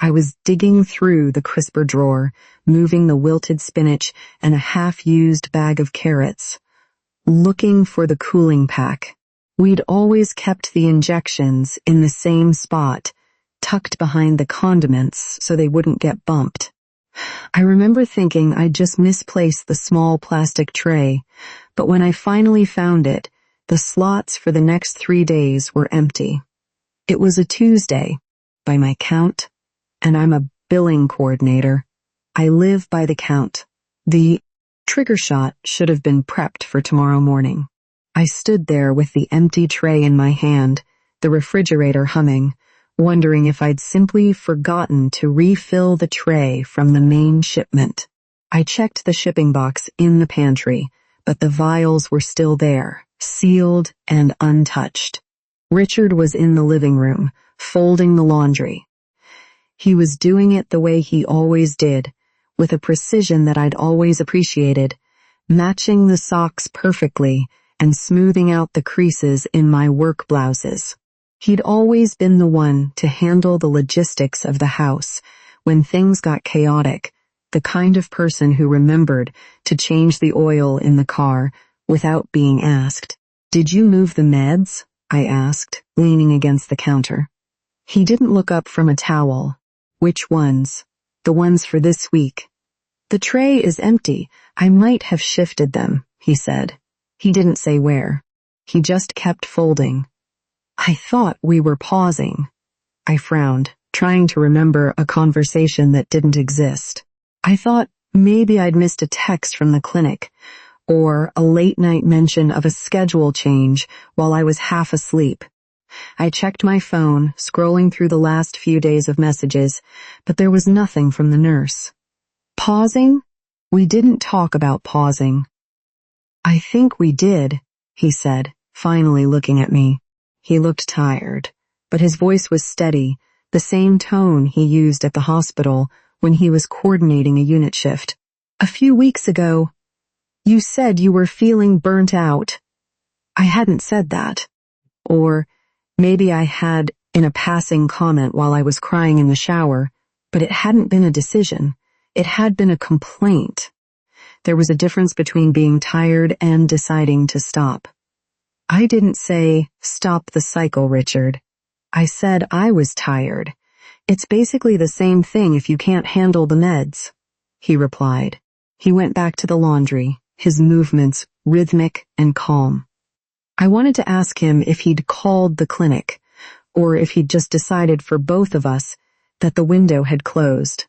I was digging through the crisper drawer, moving the wilted spinach and a half-used bag of carrots, looking for the cooling pack. We'd always kept the injections in the same spot, tucked behind the condiments so they wouldn't get bumped. I remember thinking I'd just misplaced the small plastic tray, but when I finally found it, the slots for the next 3 days were empty. It was a Tuesday, by my count, and I'm a billing coordinator. I live by the count. The trigger shot should have been prepped for tomorrow morning. I stood there with the empty tray in my hand, the refrigerator humming, wondering if I'd simply forgotten to refill the tray from the main shipment. I checked the shipping box in the pantry, but the vials were still there, sealed and untouched. Richard was in the living room, folding the laundry. He was doing it the way he always did, with a precision that I'd always appreciated, matching the socks perfectly and smoothing out the creases in my work blouses. He'd always been the one to handle the logistics of the house when things got chaotic, the kind of person who remembered to change the oil in the car without being asked. "Did you move the meds?" I asked, leaning against the counter. He didn't look up from a towel. "Which ones?" "The ones for this week." "The tray is empty. I might have shifted them," he said. He didn't say where. He just kept folding. I thought we were pausing. I frowned, trying to remember a conversation that didn't exist. I thought maybe I'd missed a text from the clinic, or a late-night mention of a schedule change while I was half asleep. I checked my phone, scrolling through the last few days of messages, but there was nothing from the nurse. Pausing? We didn't talk about pausing. "I think we did," he said, finally looking at me. He looked tired, but his voice was steady, the same tone he used at the hospital when he was coordinating a unit shift. "A few weeks ago, you said you were feeling burnt out." I hadn't said that. Or maybe I had in a passing comment while I was crying in the shower, but it hadn't been a decision. It had been a complaint. There was a difference between being tired and deciding to stop. I didn't say, "Stop the cycle, Richard." I said I was tired. "It's basically the same thing if you can't handle the meds," he replied. He went back to the laundry, his movements rhythmic and calm. I wanted to ask him if he'd called the clinic, or if he'd just decided for both of us that the window had closed.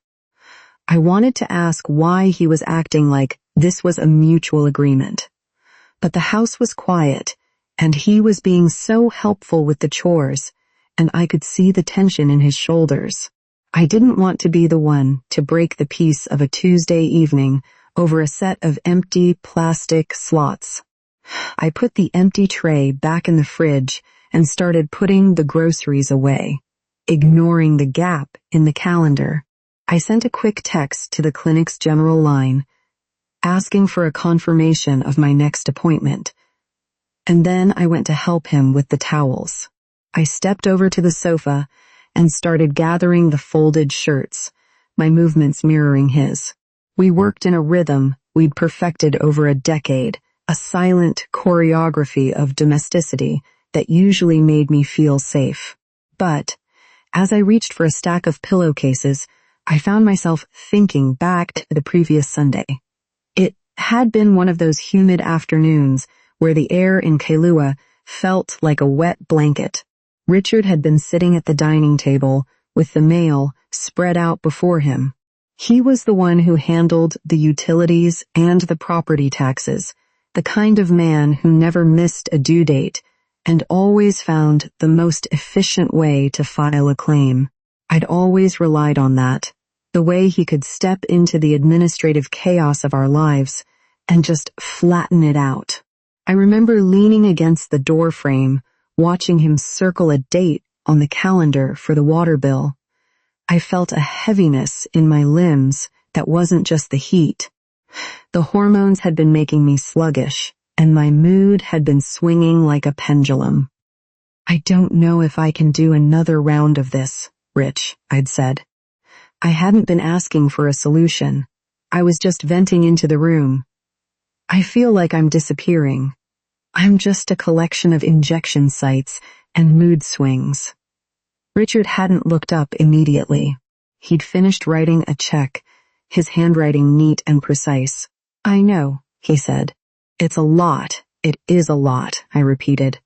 I wanted to ask why he was acting like this was a mutual agreement. But the house was quiet, and he was being so helpful with the chores, and I could see the tension in his shoulders. I didn't want to be the one to break the peace of a Tuesday evening over a set of empty plastic slots. I put the empty tray back in the fridge and started putting the groceries away, ignoring the gap in the calendar. I sent a quick text to the clinic's general line, asking for a confirmation of my next appointment. And then I went to help him with the towels. I stepped over to the sofa and started gathering the folded shirts, my movements mirroring his. We worked in a rhythm we'd perfected over a decade, a silent choreography of domesticity that usually made me feel safe. But as I reached for a stack of pillowcases, I found myself thinking back to the previous Sunday. It had been one of those humid afternoons where the air in Kailua felt like a wet blanket. Richard had been sitting at the dining table with the mail spread out before him. He was the one who handled the utilities and the property taxes, the kind of man who never missed a due date and always found the most efficient way to file a claim. I'd always relied on that, the way he could step into the administrative chaos of our lives and just flatten it out. I remember leaning against the door frame, watching him circle a date on the calendar for the water bill. I felt a heaviness in my limbs that wasn't just the heat. The hormones had been making me sluggish, and my mood had been swinging like a pendulum. "I don't know if I can do another round of this, Rich," I'd said. I hadn't been asking for a solution. I was just venting into the room. I feel like I'm disappearing. I'm just a collection of injection sites and mood swings. Richard hadn't looked up immediately. He'd finished writing a check, his handwriting neat and precise. I know, he said. It's a lot. It is a lot, I repeated.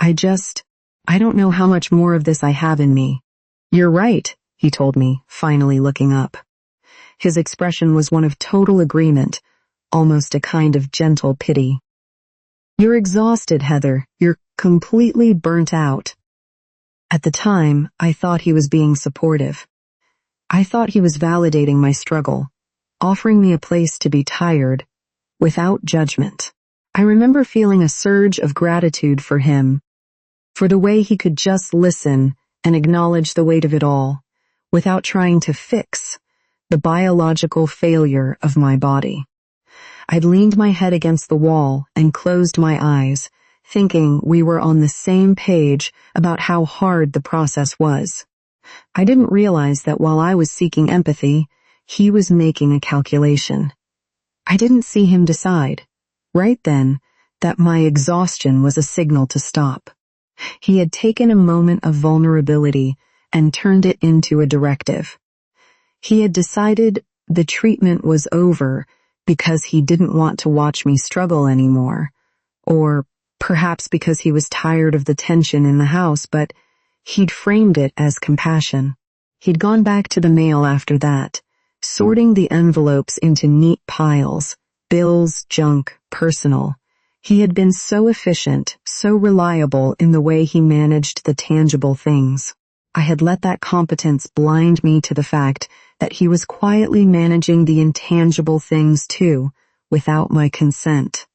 I don't know how much more of this I have in me. You're right, he told me, finally looking up. His expression was one of total agreement, almost a kind of gentle pity. You're exhausted, Heather. You're completely burnt out. At the time, I thought he was being supportive. I thought he was validating my struggle, offering me a place to be tired, without judgment. I remember feeling a surge of gratitude for him, for the way he could just listen and acknowledge the weight of it all, without trying to fix the biological failure of my body. I'd leaned my head against the wall and closed my eyes, thinking we were on the same page about how hard the process was. I didn't realize that while I was seeking empathy, he was making a calculation. I didn't see him decide, right then, that my exhaustion was a signal to stop. He had taken a moment of vulnerability and turned it into a directive. He had decided the treatment was over because he didn't want to watch me struggle anymore, or perhaps because he was tired of the tension in the house, but he'd framed it as compassion. He'd gone back to the mail after that, sorting the envelopes into neat piles, bills, junk, personal. He had been so efficient, so reliable in the way he managed the tangible things. I had let that competence blind me to the fact that he was quietly managing the intangible things too, without my consent.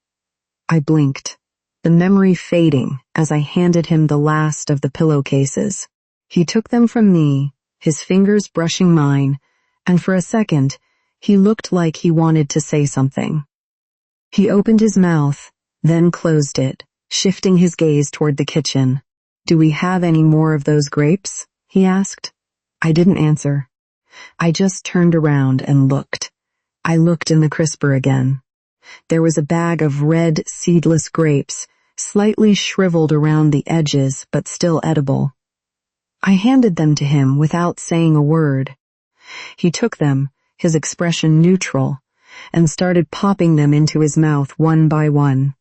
I blinked, the memory fading as I handed him the last of the pillowcases. He took them from me, his fingers brushing mine, and for a second, he looked like he wanted to say something. He opened his mouth, then closed it, shifting his gaze toward the kitchen. Do we have any more of those grapes? He asked. I didn't answer. I just turned around and looked. I looked in the crisper again. There was a bag of red, seedless grapes, slightly shriveled around the edges but still edible. I handed them to him without saying a word. He took them, his expression neutral, and started popping them into his mouth one by one.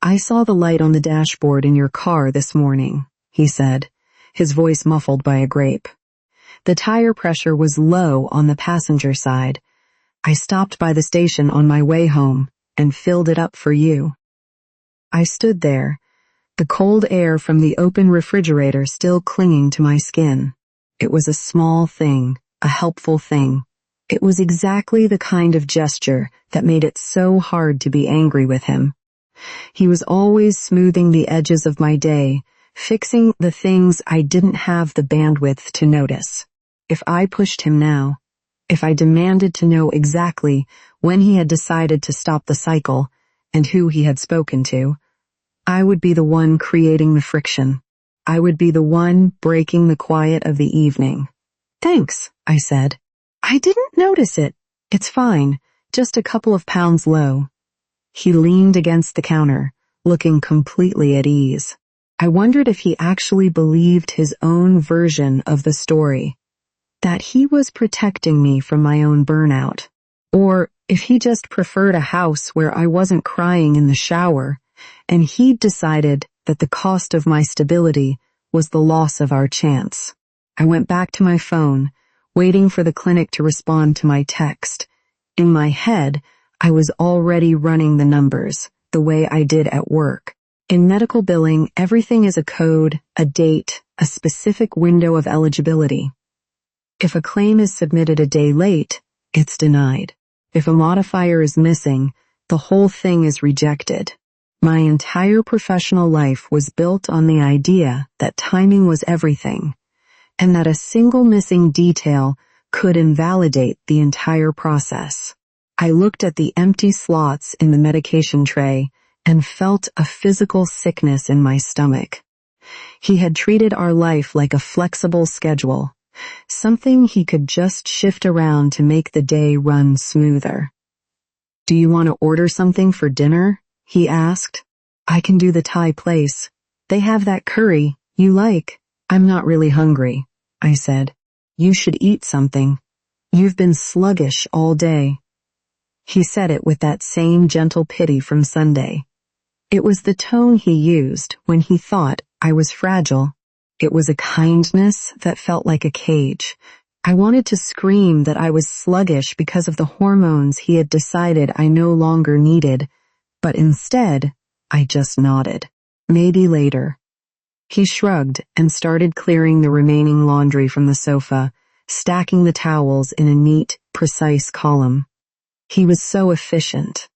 I saw the light on the dashboard in your car this morning, he said, his voice muffled by a grape. The tire pressure was low on the passenger side. I stopped by the station on my way home and filled it up for you. I stood there, the cold air from the open refrigerator still clinging to my skin. It was a small thing, a helpful thing. It was exactly the kind of gesture that made it so hard to be angry with him. He was always smoothing the edges of my day, fixing the things I didn't have the bandwidth to notice. If I pushed him now, if I demanded to know exactly when he had decided to stop the cycle and who he had spoken to, I would be the one creating the friction. I would be the one breaking the quiet of the evening. Thanks, I said. I didn't notice it. It's fine, just a couple of pounds low. He leaned against the counter, looking completely at ease. I wondered if he actually believed his own version of the story, that he was protecting me from my own burnout, or if he just preferred a house where I wasn't crying in the shower, and he'd decided that the cost of my stability was the loss of our chance. I went back to my phone, waiting for the clinic to respond to my text. In my head, I was already running the numbers, the way I did at work. In medical billing, everything is a code, a date, a specific window of eligibility. If a claim is submitted a day late, it's denied. If a modifier is missing, the whole thing is rejected. My entire professional life was built on the idea that timing was everything, and that a single missing detail could invalidate the entire process. I looked at the empty slots in the medication tray and felt a physical sickness in my stomach. He had treated our life like a flexible schedule, Something he could just shift around to make the day run smoother. "Do you want to order something for dinner?" he asked. "I can do the Thai place. They have that curry you like." "I'm not really hungry," I said. "You should eat something. You've been sluggish all day." He said it with that same gentle pity from Sunday. It was the tone he used when he thought I was fragile. It was a kindness that felt like a cage. I wanted to scream that I was sluggish because of the hormones he had decided I no longer needed, but instead, I just nodded. "Maybe later." He shrugged and started clearing the remaining laundry from the sofa, stacking the towels in a neat, precise column. He was so efficient.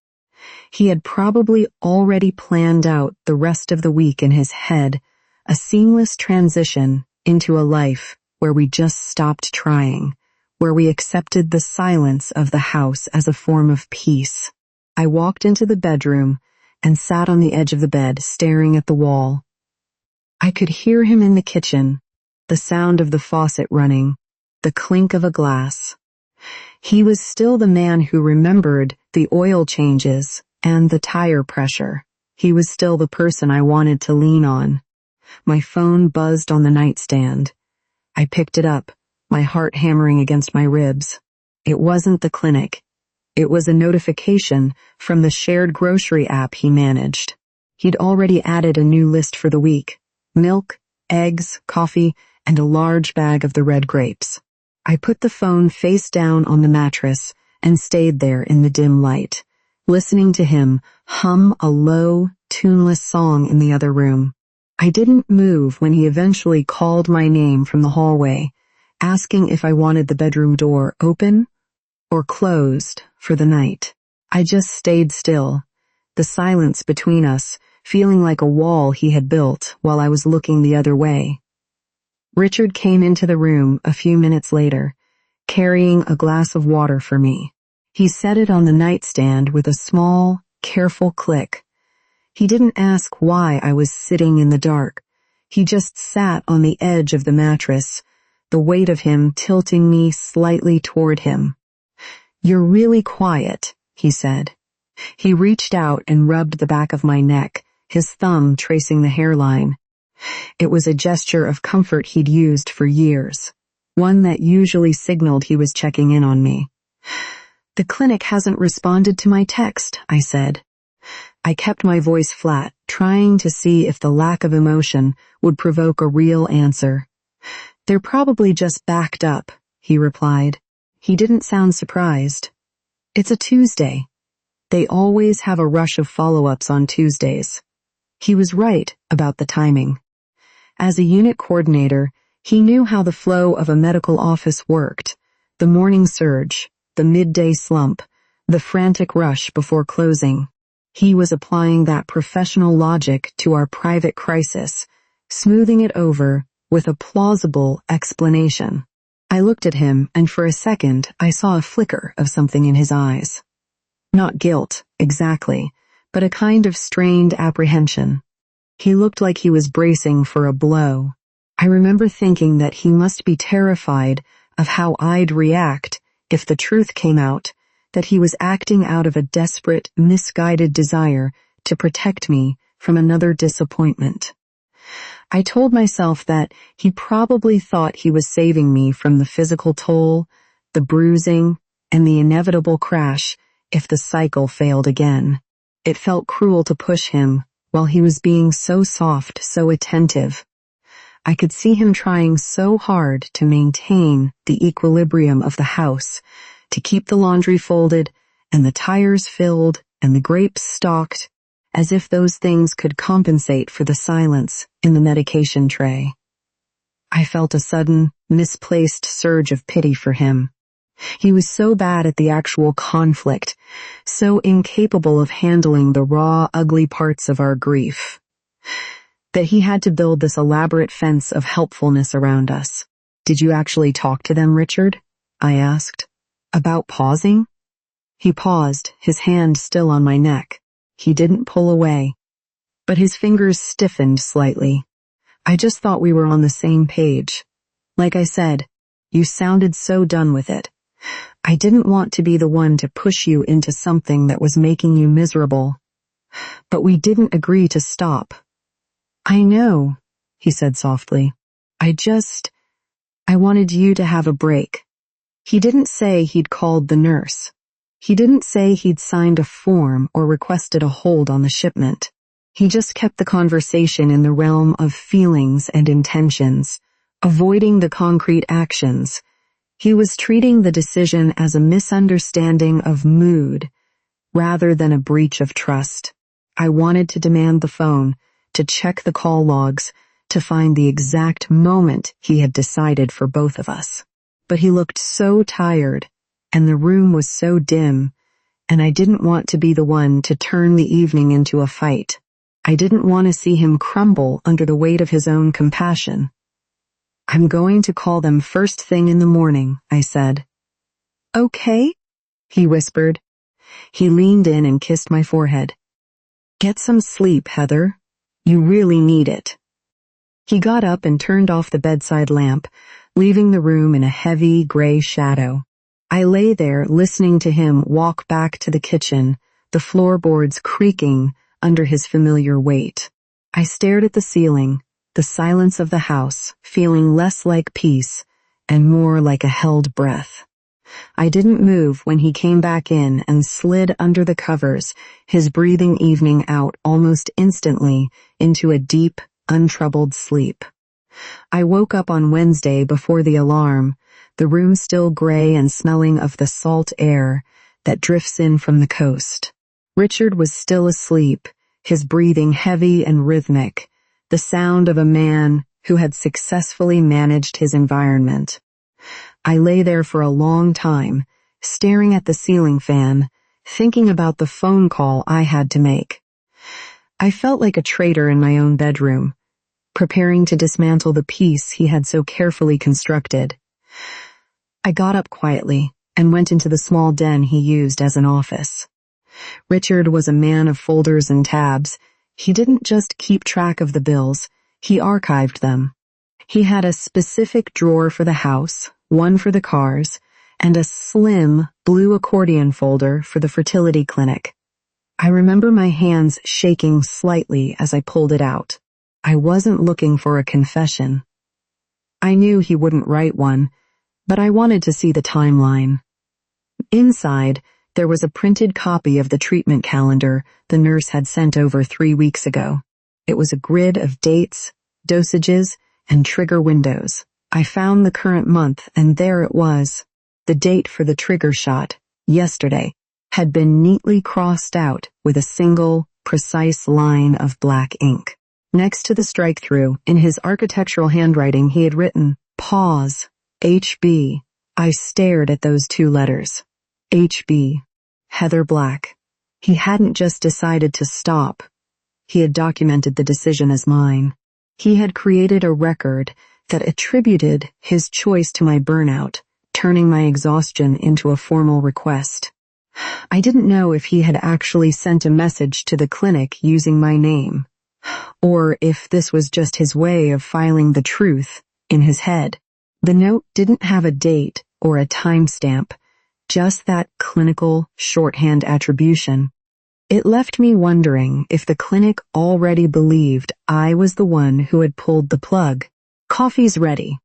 He had probably already planned out the rest of the week in his head, a seamless transition into a life where we just stopped trying, where we accepted the silence of the house as a form of peace. I walked into the bedroom and sat on the edge of the bed, staring at the wall. I could hear him in the kitchen, the sound of the faucet running, the clink of a glass. He was still the man who remembered the oil changes and the tire pressure. He was still the person I wanted to lean on. My phone buzzed on the nightstand. I picked it up, my heart hammering against my ribs. It wasn't the clinic. It was a notification from the shared grocery app he managed. He'd already added a new list for the week: milk, eggs, coffee, and a large bag of the red grapes. I put the phone face down on the mattress and stayed there in the dim light, listening to him hum a low, tuneless song in the other room. I didn't move when he eventually called my name from the hallway, asking if I wanted the bedroom door open or closed for the night. I just stayed still, the silence between us feeling like a wall he had built while I was looking the other way. Richard came into the room a few minutes later, carrying a glass of water for me. He set it on the nightstand with a small, careful click. He didn't ask why I was sitting in the dark. He just sat on the edge of the mattress, the weight of him tilting me slightly toward him. "You're really quiet," he said. He reached out and rubbed the back of my neck, his thumb tracing the hairline. It was a gesture of comfort he'd used for years, one that usually signaled he was checking in on me. "The clinic hasn't responded to my text," I said. I kept my voice flat, trying to see if the lack of emotion would provoke a real answer. "They're probably just backed up," he replied. He didn't sound surprised. "It's a Tuesday. They always have a rush of follow-ups on Tuesdays." He was right about the timing. As a unit coordinator, he knew how the flow of a medical office worked: the morning surge, the midday slump, the frantic rush before closing. He was applying that professional logic to our private crisis, smoothing it over with a plausible explanation. I looked at him, and for a second I saw a flicker of something in his eyes. Not guilt, exactly, but a kind of strained apprehension. He looked like he was bracing for a blow. I remember thinking that he must be terrified of how I'd react if the truth came out, that he was acting out of a desperate, misguided desire to protect me from another disappointment. I told myself that he probably thought he was saving me from the physical toll, the bruising, and the inevitable crash if the cycle failed again. It felt cruel to push him while he was being so soft, so attentive. I could see him trying so hard to maintain the equilibrium of the house, to keep the laundry folded and the tires filled and the grapes stocked, as if those things could compensate for the silence in the medication tray. I felt a sudden, misplaced surge of pity for him. He was so bad at the actual conflict, so incapable of handling the raw, ugly parts of our grief, that he had to build this elaborate fence of helpfulness around us. "Did you actually talk to them, Richard?" I asked. "About pausing?" He paused, his hand still on my neck. He didn't pull away, but his fingers stiffened slightly. "I just thought we were on the same page. Like I said, You sounded so done with it. I didn't want to be the one to push you into something that was making you miserable. But we didn't agree to stop. I know, he said softly. I wanted you to have a break. He didn't say he'd called the nurse. He didn't say he'd signed a form or requested a hold on the shipment. He just kept the conversation in the realm of feelings and intentions, avoiding the concrete actions. He was treating the decision as a misunderstanding of mood rather than a breach of trust. I wanted to demand the phone, to check the call logs, to find the exact moment he had decided for both of us. But he looked so tired, and the room was so dim, and I didn't want to be the one to turn the evening into a fight. I didn't want to see him crumble under the weight of his own compassion. I'm going to call them first thing in the morning, I said. Okay, he whispered. He leaned in and kissed my forehead. Get some sleep, Heather. You really need it. He got up and turned off the bedside lamp, leaving the room in a heavy gray shadow. I lay there listening to him walk back to the kitchen, the floorboards creaking under his familiar weight. I stared at the ceiling, the silence of the house, feeling less like peace and more like a held breath. I didn't move when he came back in and slid under the covers, his breathing evening out almost instantly into a deep, untroubled sleep. I woke up on Wednesday before the alarm, the room still gray and smelling of the salt air that drifts in from the coast. Richard was still asleep, his breathing heavy and rhythmic, the sound of a man who had successfully managed his environment. I lay there for a long time, staring at the ceiling fan, thinking about the phone call I had to make. I felt like a traitor in my own bedroom, preparing to dismantle the peace he had so carefully constructed. I got up quietly and went into the small den he used as an office. Richard was a man of folders and tabs. He didn't just keep track of the bills, he archived them. He had a specific drawer for the house, one for the cars, and a slim blue accordion folder for the fertility clinic. I remember my hands shaking slightly as I pulled it out. I wasn't looking for a confession. I knew he wouldn't write one, but I wanted to see the timeline. Inside, there was a printed copy of the treatment calendar the nurse had sent over 3 weeks ago. It was a grid of dates, dosages, and trigger windows. I found the current month, and there it was. The date for the trigger shot, yesterday, had been neatly crossed out with a single, precise line of black ink. Next to the strike-through, in his architectural handwriting, he had written, Pause, HB. I stared at those 2 letters. HB. Heather Black. He hadn't just decided to stop. He had documented the decision as mine. He had created a record that attributed his choice to my burnout, turning my exhaustion into a formal request. I didn't know if he had actually sent a message to the clinic using my name, or if this was just his way of filing the truth in his head. The note didn't have a date or a timestamp, just that clinical shorthand attribution. It left me wondering if the clinic already believed I was the one who had pulled the plug. Coffee's ready,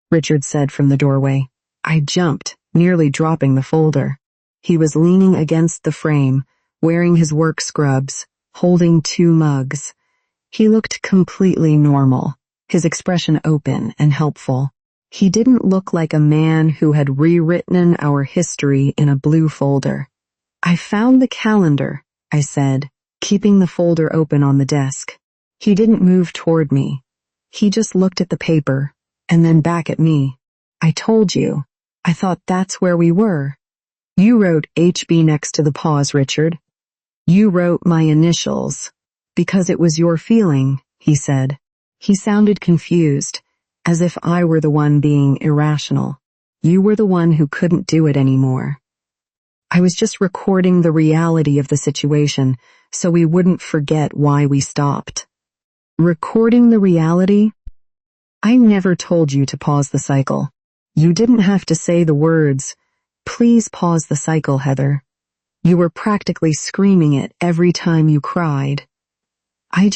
Richard said from the doorway. I jumped, nearly dropping the folder. He was leaning against the frame, wearing his work scrubs, holding 2 mugs. He looked completely normal, his expression open and helpful. He didn't look like a man who had rewritten our history in a blue folder. I found the calendar, I said, keeping the folder open on the desk. He didn't move toward me. He just looked at the paper, and then back at me. I told you. I thought that's where we were. You wrote HB next to the pause, Richard. You wrote my initials. Because it was your feeling, he said. He sounded confused, as if I were the one being irrational. You were the one who couldn't do it anymore. I was just recording the reality of the situation so we wouldn't forget why we stopped. Recording the reality? I never told you to pause the cycle. You didn't have to say the words, "Please pause the cycle, Heather." You were practically screaming it every time you cried. I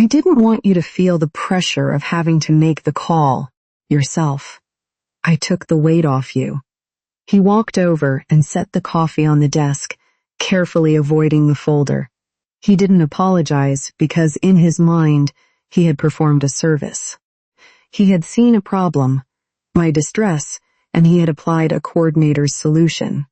didn't want you to feel the pressure of having to make the call yourself. I took the weight off you. He walked over and set the coffee on the desk, carefully avoiding the folder. He didn't apologize because in his mind, he had performed a service. He had seen a problem, my distress, and he had applied a coordinator's solution.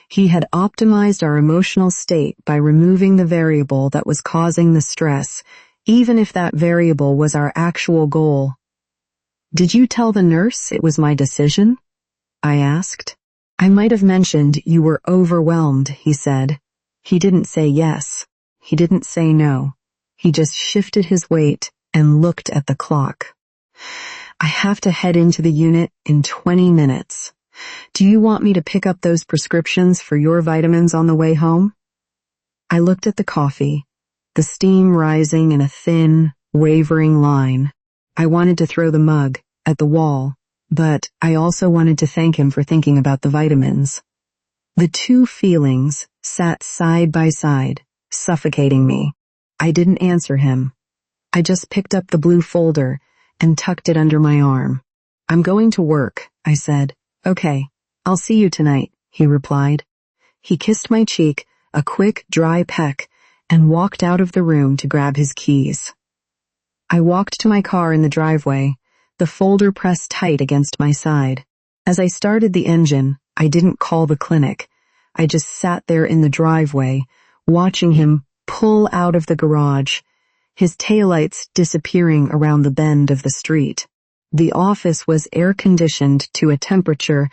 He had optimized our emotional state by removing the variable that was causing the stress, even if that variable was our actual goal. "Did you tell the nurse it was my decision?" I asked. "I might have mentioned you were overwhelmed," he said. He didn't say yes. He didn't say no. He just shifted his weight and looked at the clock. "I have to head into the unit in 20 minutes. Do you want me to pick up those prescriptions for your vitamins on the way home?" I looked at the coffee, the steam rising in a thin, wavering line. I wanted to throw the mug at the wall, but I also wanted to thank him for thinking about the vitamins. The two feelings sat side by side, suffocating me. I didn't answer him. I just picked up the blue folder and tucked it under my arm. "I'm going to work," I said. "Okay, I'll see you tonight," he replied. He kissed my cheek, a quick, dry peck, and walked out of the room to grab his keys. I walked to my car in the driveway, the folder pressed tight against my side. As I started the engine, I didn't call the clinic. I just sat there in the driveway, watching him pull out of the garage, his taillights disappearing around the bend of the street. The office was air-conditioned to a temperature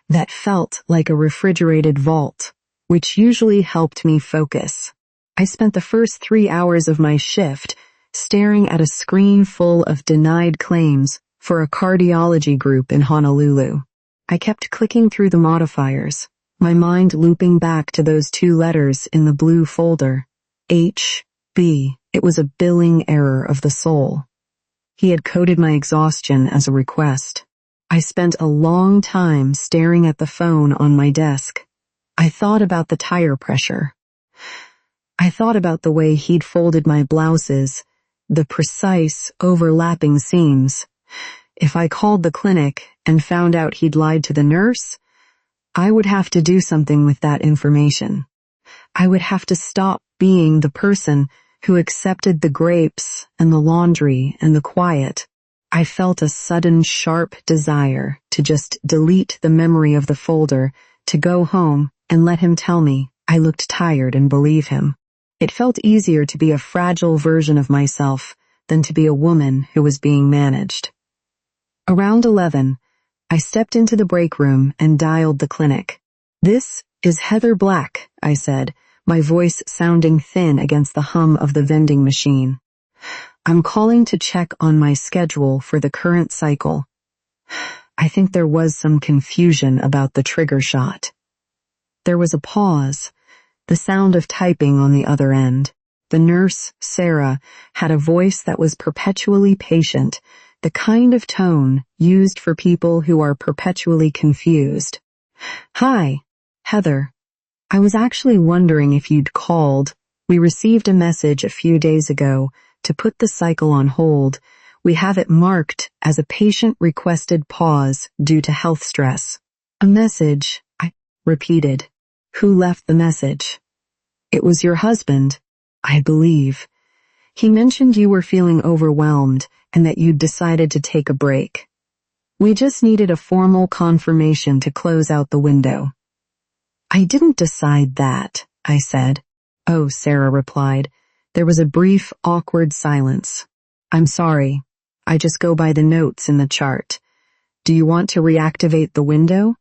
that felt like a refrigerated vault, which usually helped me focus. I spent the first 3 hours of my shift staring at a screen full of denied claims for a cardiology group in Honolulu. I kept clicking through the modifiers, my mind looping back to those 2 letters in the blue folder. HB. It was a billing error of the soul. He had coded my exhaustion as a request. I spent a long time staring at the phone on my desk. I thought about the tire pressure. I thought about the way he'd folded my blouses, the precise, overlapping seams. If I called the clinic and found out he'd lied to the nurse, I would have to do something with that information. I would have to stop being the person who accepted the grapes and the laundry and the quiet. I felt a sudden sharp desire to just delete the memory of the folder, to go home and let him tell me I looked tired and believe him. It felt easier to be a fragile version of myself than to be a woman who was being managed. Around 11, I stepped into the break room and dialed the clinic. "This is Heather Black," I said, my voice sounding thin against the hum of the vending machine. "I'm calling to check on my schedule for the current cycle." I think there was some confusion about the trigger shot. There was a pause, the sound of typing on the other end. The nurse, Sarah, had a voice that was perpetually patient, the kind of tone used for people who are perpetually confused. "Hi, Heather. I was actually wondering if you'd called. We received a message a few days ago to put the cycle on hold. We have it marked as a patient-requested pause due to health stress." "A message," I repeated. "Who left the message?" "It was your husband, I believe. He mentioned you were feeling overwhelmed and that you'd decided to take a break. We just needed a formal confirmation to close out the window." "I didn't decide that," I said. "Oh," Sarah replied. There was a brief, awkward silence. "I'm sorry. I just go by the notes in the chart. Do you want to reactivate the window?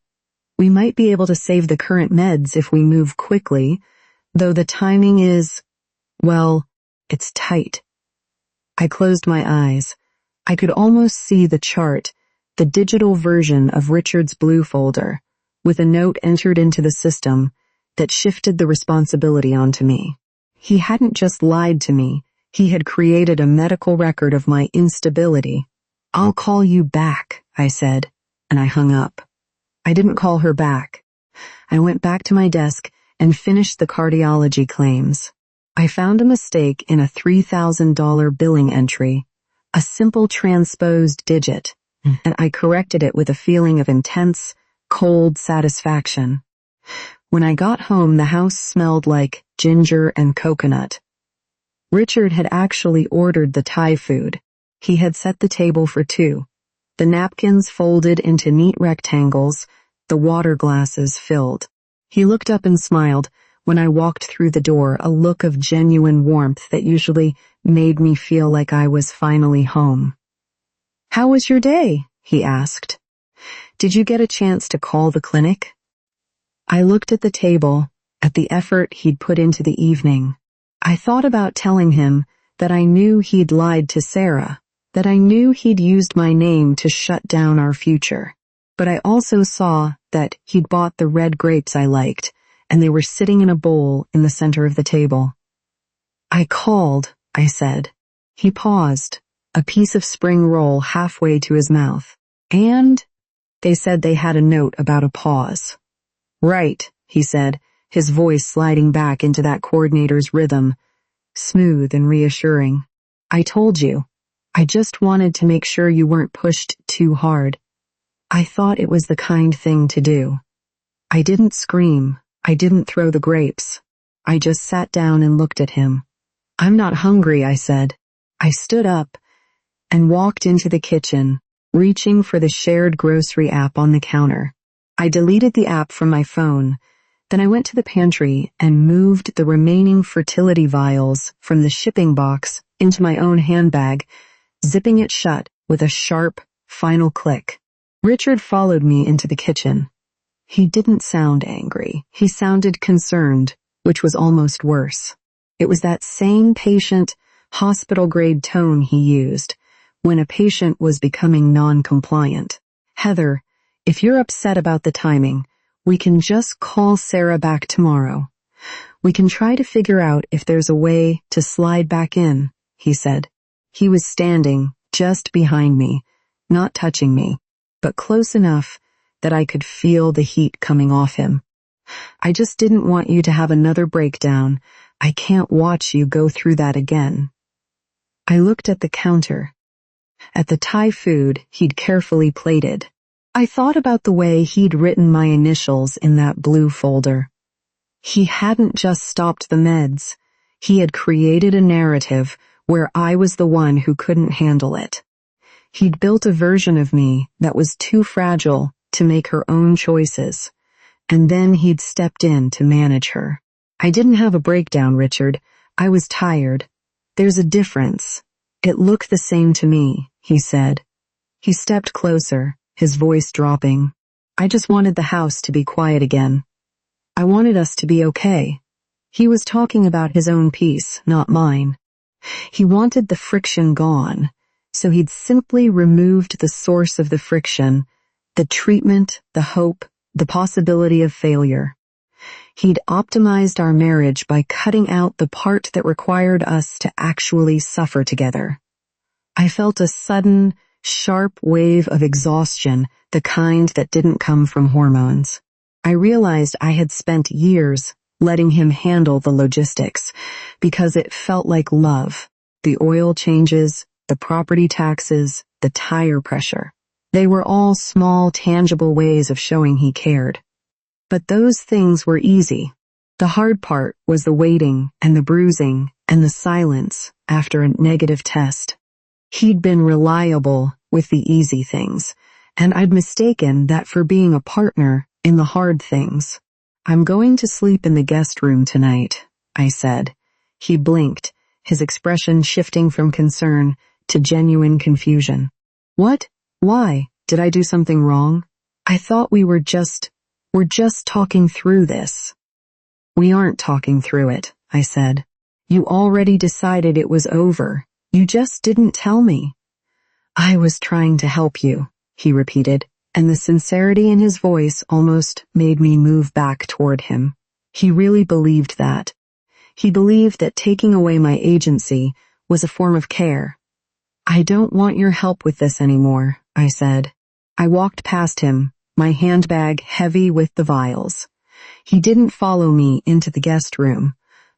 We might be able to save the current meds if we move quickly, though the timing is, well, it's tight." I closed my eyes. I could almost see the chart, the digital version of Richard's blue folder, with a note entered into the system that shifted the responsibility onto me. He hadn't just lied to me, he had created a medical record of my instability. "I'll call you back," I said, and I hung up. I didn't call her back. I went back to my desk and finished the cardiology claims. I found a mistake in a $3,000 billing entry, a simple transposed digit, and I corrected it with a feeling of intense, cold satisfaction. When I got home, the house smelled like ginger and coconut. Richard had actually ordered the Thai food. He had set the table for two, the napkins folded into neat rectangles, the water glasses filled. He looked up and smiled when I walked through the door, a look of genuine warmth that usually made me feel like I was finally home. "How was your day?" he asked. "Did you get a chance to call the clinic?" I looked at the table, at the effort he'd put into the evening. I thought about telling him that I knew he'd lied to Sarah, that I knew he'd used my name to shut down our future. But I also saw that he'd bought the red grapes I liked, and they were sitting in a bowl in the center of the table. "I called," I said. He paused, a piece of spring roll halfway to his mouth. "And?" They said they had a note about a pause. "Right," he said, his voice sliding back into that coordinator's rhythm, smooth and reassuring. "I told you. I just wanted to make sure you weren't pushed too hard. I thought it was the kind thing to do. I didn't scream. I didn't throw the grapes. I just sat down and looked at him. I'm not hungry," I said. I stood up and walked into the kitchen, reaching for the shared grocery app on the counter. I deleted the app from my phone. Then I went to the pantry and moved the remaining fertility vials from the shipping box into my own handbag, zipping it shut with a sharp, final click. Richard followed me into the kitchen. He didn't sound angry. He sounded concerned, which was almost worse. It was that same patient, hospital-grade tone he used when a patient was becoming non-compliant. "Heather, if you're upset about the timing, we can just call Sarah back tomorrow. We can try to figure out if there's a way to slide back in," he said. He was standing just behind me, not touching me, but close enough that I could feel the heat coming off him. "I just didn't want you to have another breakdown. I can't watch you go through that again." I looked at the counter, at the Thai food he'd carefully plated. I thought about the way he'd written my initials in that blue folder. He hadn't just stopped the meds. He had created a narrative where I was the one who couldn't handle it. He'd built a version of me that was too fragile to make her own choices, and then he'd stepped in to manage her. "I didn't have a breakdown, Richard. I was tired. There's a difference. It looked the same to me," he said. He stepped closer, his voice dropping. "I just wanted the house to be quiet again. I wanted us to be okay." He was talking about his own peace, not mine. He wanted the friction gone, so he'd simply removed the source of the friction, the treatment, the hope, the possibility of failure. He'd optimized our marriage by cutting out the part that required us to actually suffer together. I felt a sudden, sharp wave of exhaustion, the kind that didn't come from hormones. I realized I had spent years letting him handle the logistics because it felt like love. The oil changes, the property taxes, the tire pressure. They were all small, tangible ways of showing he cared. But those things were easy. The hard part was the waiting and the bruising and the silence after a negative test. He'd been reliable with the easy things, and I'd mistaken that for being a partner in the hard things. "I'm going to sleep in the guest room tonight," I said. He blinked, his expression shifting from concern to genuine confusion. "What? Why? Did I do something wrong? I thought we're just talking through this." "We aren't talking through it," I said. "You already decided it was over. You just didn't tell me." "I was trying to help you," he repeated, and the sincerity in his voice almost made me move back toward him. He really believed that. He believed that taking away my agency was a form of care. "I don't want your help with this anymore," I said. I walked past him, my handbag heavy with the vials. He didn't follow me into the guest room,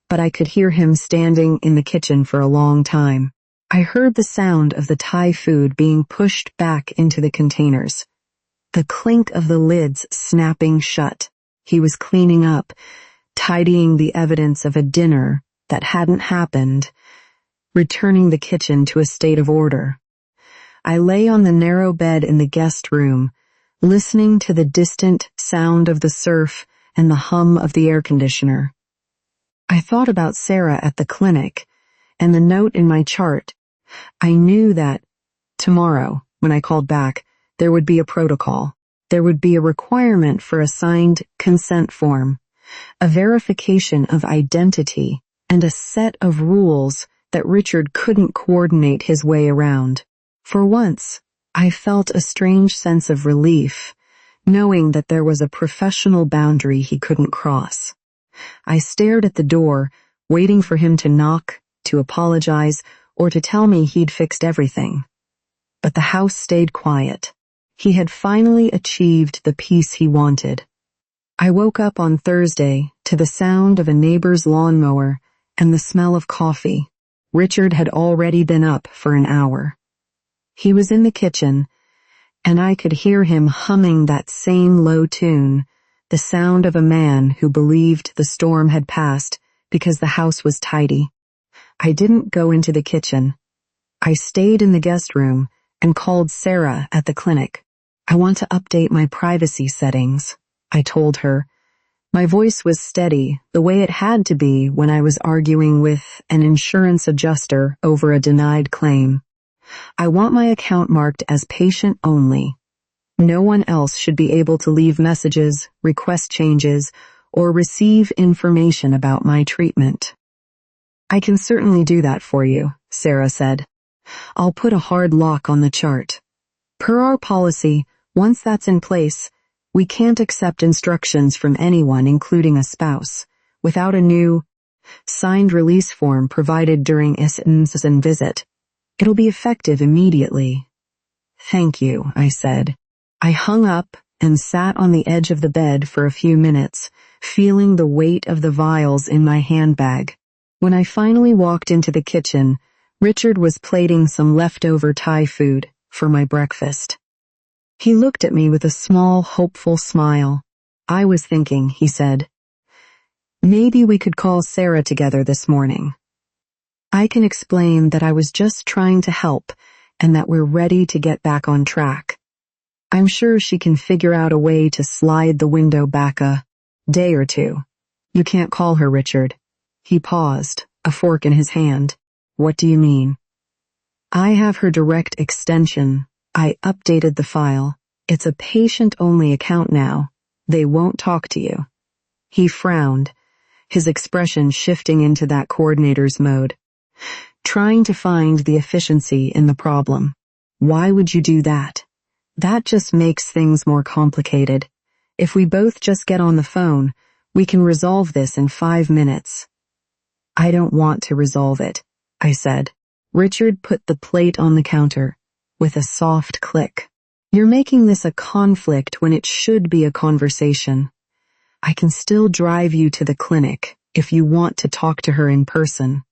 but I could hear him standing in the kitchen for a long time. I heard the sound of the Thai food being pushed back into the containers, the clink of the lids snapping shut. He was cleaning up, tidying the evidence of a dinner that hadn't happened, returning the kitchen to a state of order. I lay on the narrow bed in the guest room, listening to the distant sound of the surf and the hum of the air conditioner. I thought about Sarah at the clinic and the note in my chart. I knew that tomorrow, when I called back, there would be a protocol. There would be a requirement for a signed consent form, a verification of identity, and a set of rules that Richard couldn't coordinate his way around. For once, I felt a strange sense of relief, knowing that there was a professional boundary he couldn't cross. I stared at the door, waiting for him to knock, to apologize, or to tell me he'd fixed everything. But the house stayed quiet. He had finally achieved the peace he wanted. I woke up on Thursday to the sound of a neighbor's lawnmower and the smell of coffee. Richard had already been up for an hour. He was in the kitchen, and I could hear him humming that same low tune, the sound of a man who believed the storm had passed because the house was tidy. I didn't go into the kitchen. I stayed in the guest room and called Sarah at the clinic. I want to update my privacy settings, I told her. My voice was steady, the way it had to be when I was arguing with an insurance adjuster over a denied claim. I want my account marked as patient only. No one else should be able to leave messages, request changes, or receive information about my treatment. I can certainly do that for you, Sarah said. I'll put a hard lock on the chart. Per our policy, once that's in place, we can't accept instructions from anyone, including a spouse, without a new, signed release form provided during Isn's visit. It'll be effective immediately. Thank you, I said. I hung up and sat on the edge of the bed for a few minutes, feeling the weight of the vials in my handbag. When I finally walked into the kitchen, Richard was plating some leftover Thai food for my breakfast. He looked at me with a small, hopeful smile. I was thinking, he said, maybe we could call Sarah together this morning. I can explain that I was just trying to help and that we're ready to get back on track. I'm sure she can figure out a way to slide the window back a day or two. You can't call her, Richard. He paused, a fork in his hand. What do you mean? I have her direct extension. I updated the file. It's a patient-only account now. They won't talk to you. He frowned, his expression shifting into that coordinator's mode, trying to find the efficiency in the problem. Why would you do that? That just makes things more complicated. If we both just get on the phone, we can resolve this in 5 minutes. I don't want to resolve it, I said. Richard put the plate on the counter with a soft click. You're making this a conflict when it should be a conversation. I can still drive you to the clinic if you want to talk to her in person.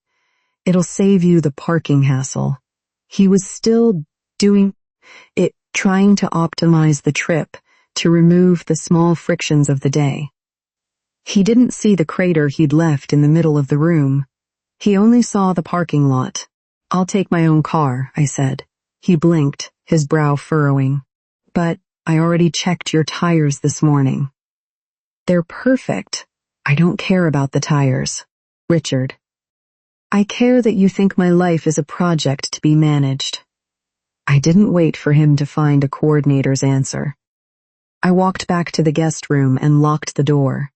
It'll save you the parking hassle. He was still doing it, trying to optimize the trip to remove the small frictions of the day. He didn't see the crater he'd left in the middle of the room. He only saw the parking lot. I'll take my own car, I said. He blinked, his brow furrowing. But I already checked your tires this morning. They're perfect. I don't care about the tires. Richard. I care that you think my life is a project to be managed. I didn't wait for him to find a coordinator's answer. I walked back to the guest room and locked the door.